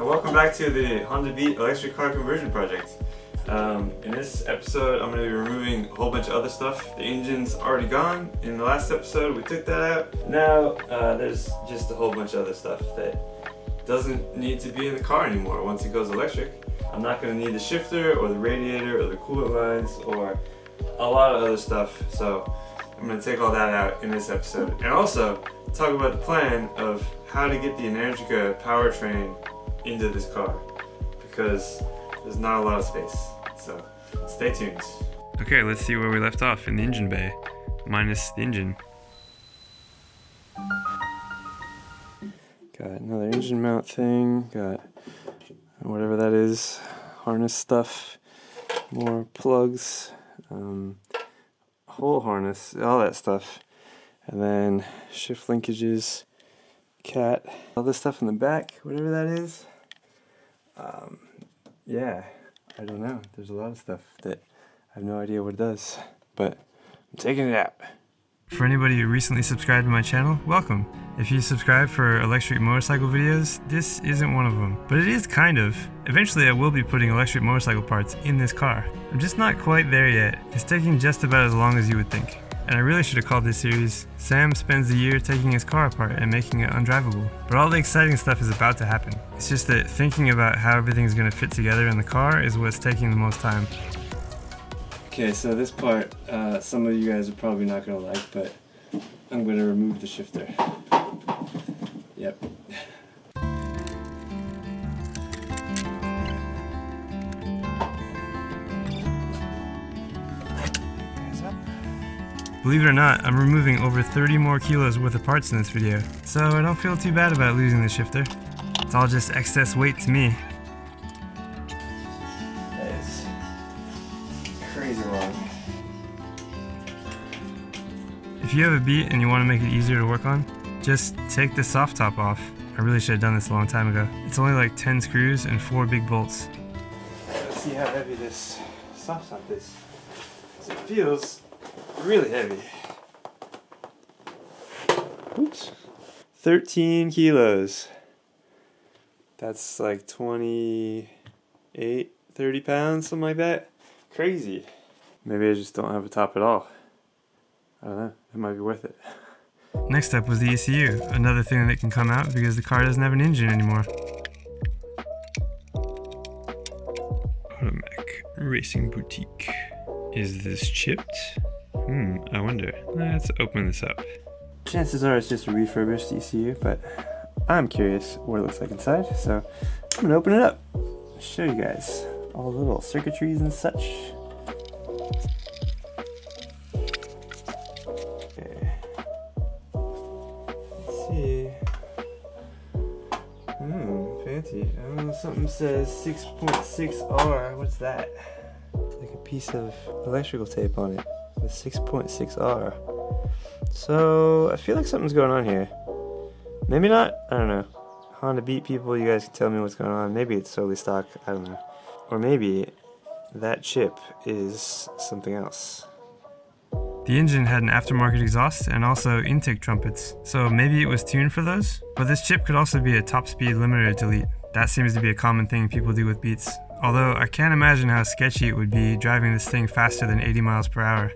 Welcome back to the Honda Beat electric car conversion project. In this episode, I'm going to be removing a whole bunch of other stuff. The engine's already gone. In the last episode, we took that out. Now, there's just a whole bunch of other stuff that doesn't need to be in the car anymore once it goes electric. I'm not going to need the shifter or the radiator or the coolant lines or a lot of other stuff. So I'm going to take all that out in this episode. And also talk about the plan of how to get the Energica Powertrain into this car, because there's not a lot of space. So stay tuned. Okay, let's see where we left off in the engine bay, minus the engine. Got another engine mount thing, got whatever that is, harness stuff, more plugs, whole harness, all that stuff, and then shift linkages, cat, all this stuff in the back, whatever that is. Yeah, I don't know. There's a lot of stuff that I have no idea what it does, but I'm taking it out. For anybody who recently subscribed to my channel, welcome. If you subscribe for electric motorcycle videos, this isn't one of them, but it is kind of. Eventually I will be putting electric motorcycle parts in this car. I'm just not quite there yet. It's taking just about as long as you would think. And I really should have called this series, Sam Spends the Year Taking His Car Apart and Making It Undrivable. But all the exciting stuff is about to happen. It's just that thinking about how everything's going to fit together in the car is what's taking the most time. Okay, so this part, some of you guys are probably not going to like, but I'm going to remove the shifter. Yep. Believe it or not, I'm removing over 30 more kilos worth of parts in this video, so I don't feel too bad about losing the shifter. It's all just excess weight to me. That is crazy long. If you have a Beat and you want to make it easier to work on, just take the soft top off. I really should have done this a long time ago. It's only like 10 screws and 4 big bolts. Let's see how heavy this soft top is. It feels really heavy. Oops. 13 kilos. That's like 28, 30 pounds, something like that. Crazy. Maybe I just don't have a top at all. I don't know. It might be worth it. Next up was the ECU, another thing that can come out because the car doesn't have an engine anymore. Automac Racing Boutique. Is this chipped? I wonder. Let's open this up. Chances are it's just a refurbished ECU, but I'm curious what it looks like inside, so I'm gonna open it up. Show you guys all the little circuitries and such. Okay. Let's see. Fancy. Oh, something says 6.6R. What's that? It's like a piece of electrical tape on it. 6.6R. So I feel like something's going on here. Maybe not. I don't know. Honda Beat people, you guys can tell me what's going on. Maybe it's solely stock. I don't know. Or maybe that chip is something else. The engine had an aftermarket exhaust and also intake trumpets, so maybe it was tuned for those. But this chip could also be a top speed limiter delete. That seems to be a common thing people do with Beats. Although I can't imagine how sketchy it would be driving this thing faster than 80 miles per hour.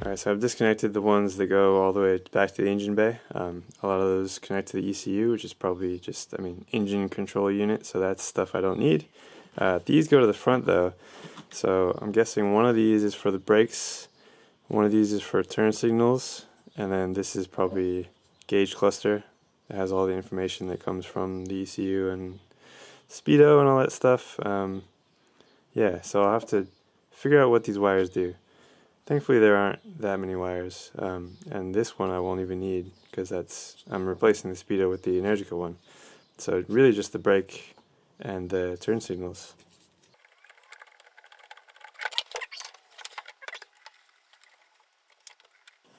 Alright, so I've disconnected the ones that go all the way back to the engine bay. A lot of those connect to the ECU, which is probably just, engine control unit, so that's stuff I don't need. These go to the front though, so I'm guessing one of these is for the brakes, one of these is for turn signals, and then this is probably gauge cluster that has all the information that comes from the ECU and speedo and all that stuff. Yeah, so I'll have to figure out what these wires do. Thankfully there aren't that many wires, and this one I won't even need because I'm replacing the speedo with the Energica one. So really just the brake and the turn signals.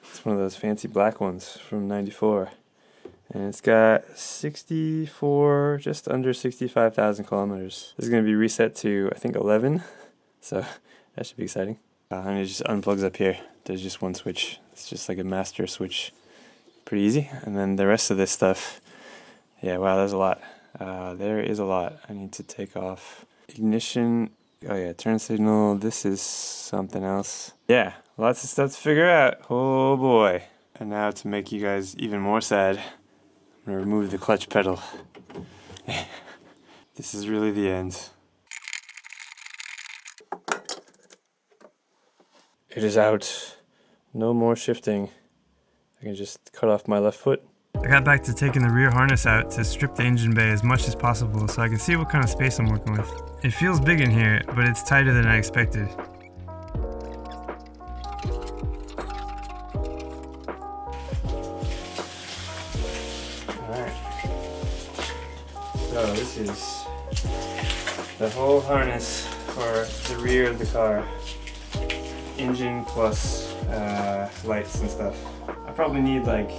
It's one of those fancy black ones from '94, and it's got 64, just under 65,000 kilometers. This is going to be reset to I think 11, so that should be exciting. And it just unplugs up here. There's just one switch. It's just like a master switch pretty easy. And then the rest of this stuff, yeah, wow, there's a lot. There is a lot. I need to take off ignition. Oh yeah, turn signal. This is something else. Yeah, lots of stuff to figure out. Oh boy. And now to make you guys even more sad, I'm gonna remove the clutch pedal. This is really the end. It is out. No more shifting. I can just cut off my left foot. I got back to taking the rear harness out to strip the engine bay as much as possible so I can see what kind of space I'm working with. It feels big in here, but it's tighter than I expected. Alright. So this is the whole harness for the rear of the car. Engine plus lights and stuff. I probably need like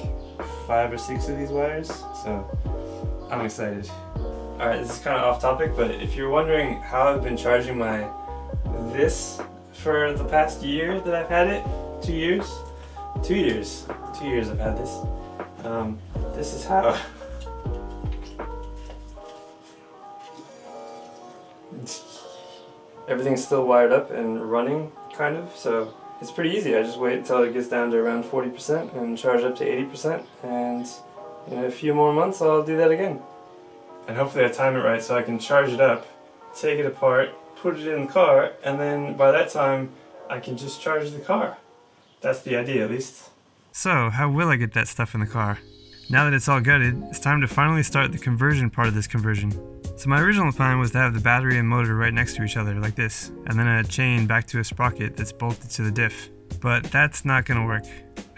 5 or 6 of these wires, so I'm excited. Alright, this is kind of off topic, but if you're wondering how I've been charging my this for the past year that I've had it, 2 years? 2 years. 2 years I've had this. This is how. Everything's still wired up and running, kind of, so it's pretty easy. I just wait until it gets down to around 40% and charge up to 80%, and in a few more months I'll do that again. And hopefully I time it right so I can charge it up, take it apart, put it in the car, and then by that time I can just charge the car. That's the idea, at least. So, how will I get that stuff in the car? Now that it's all gutted, it's time to finally start the conversion part of this conversion. So my original plan was to have the battery and motor right next to each other, like this, and then a chain back to a sprocket that's bolted to the diff. But that's not gonna work.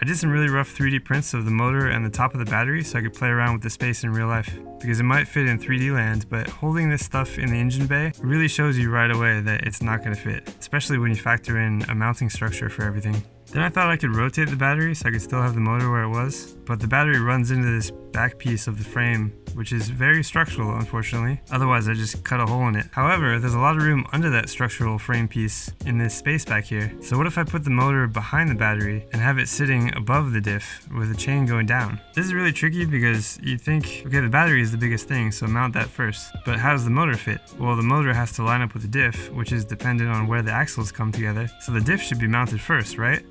I did some really rough 3D prints of the motor and the top of the battery so I could play around with the space in real life, because it might fit in 3D land, but holding this stuff in the engine bay really shows you right away that it's not gonna fit, especially when you factor in a mounting structure for everything. Then I thought I could rotate the battery so I could still have the motor where it was, but the battery runs into this back piece of the frame, which is very structural, unfortunately. Otherwise I just cut a hole in it. However, there's a lot of room under that structural frame piece in this space back here. So what if I put the motor behind the battery and have it sitting above the diff with a chain going down? This is really tricky because you'd think, okay, the battery is the biggest thing, so mount that first. But how does the motor fit? Well, the motor has to line up with the diff, which is dependent on where the axles come together. So the diff should be mounted first, right?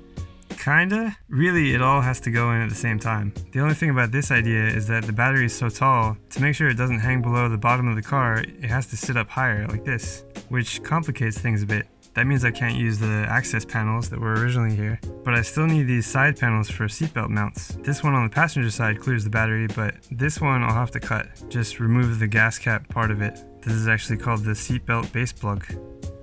Kinda. Really, it all has to go in at the same time. The only thing about this idea is that the battery is so tall, to make sure it doesn't hang below the bottom of the car, it has to sit up higher, like this, which complicates things a bit. That means I can't use the access panels that were originally here, but I still need these side panels for seatbelt mounts. This one on the passenger side clears the battery, but this one I'll have to cut. Just remove the gas cap part of it. This is actually called the seatbelt base plug.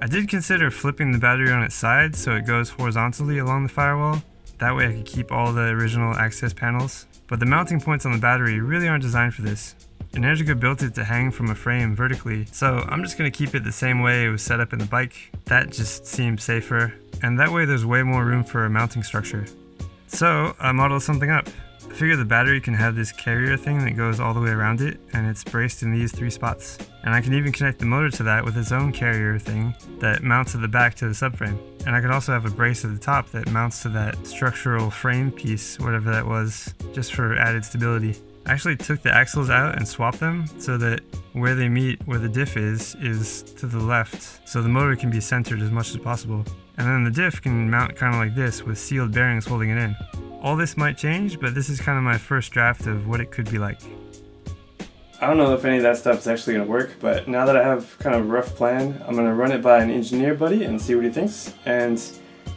I did consider flipping the battery on its side so it goes horizontally along the firewall. That way I could keep all the original access panels. But the mounting points on the battery really aren't designed for this. Energica built it to hang from a frame vertically, so I'm just going to keep it the same way it was set up in the bike. That just seems safer, and that way there's way more room for a mounting structure. So I modeled something up. I figure the battery can have this carrier thing that goes all the way around it, and it's braced in these 3 spots. And I can even connect the motor to that with its own carrier thing that mounts at the back to the subframe. And I could also have a brace at the top that mounts to that structural frame piece, whatever that was, just for added stability. I actually took the axles out and swapped them so that where they meet, where the diff is to the left, so the motor can be centered as much as possible. And then the diff can mount kind of like this with sealed bearings holding it in. All this might change, but this is kind of my first draft of what it could be like. I don't know if any of that stuff is actually going to work, but now that I have kind of a rough plan, I'm going to run it by an engineer buddy and see what he thinks. And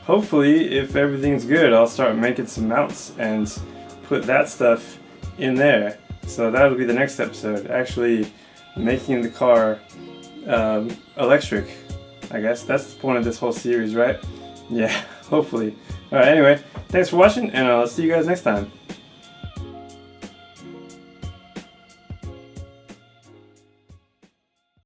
hopefully, if everything's good, I'll start making some mounts and put that stuff in there. So that'll be the next episode, actually making the car electric. I guess that's the point of this whole series, right? Yeah, hopefully. Alright, anyway, thanks for watching, and I'll see you guys next time.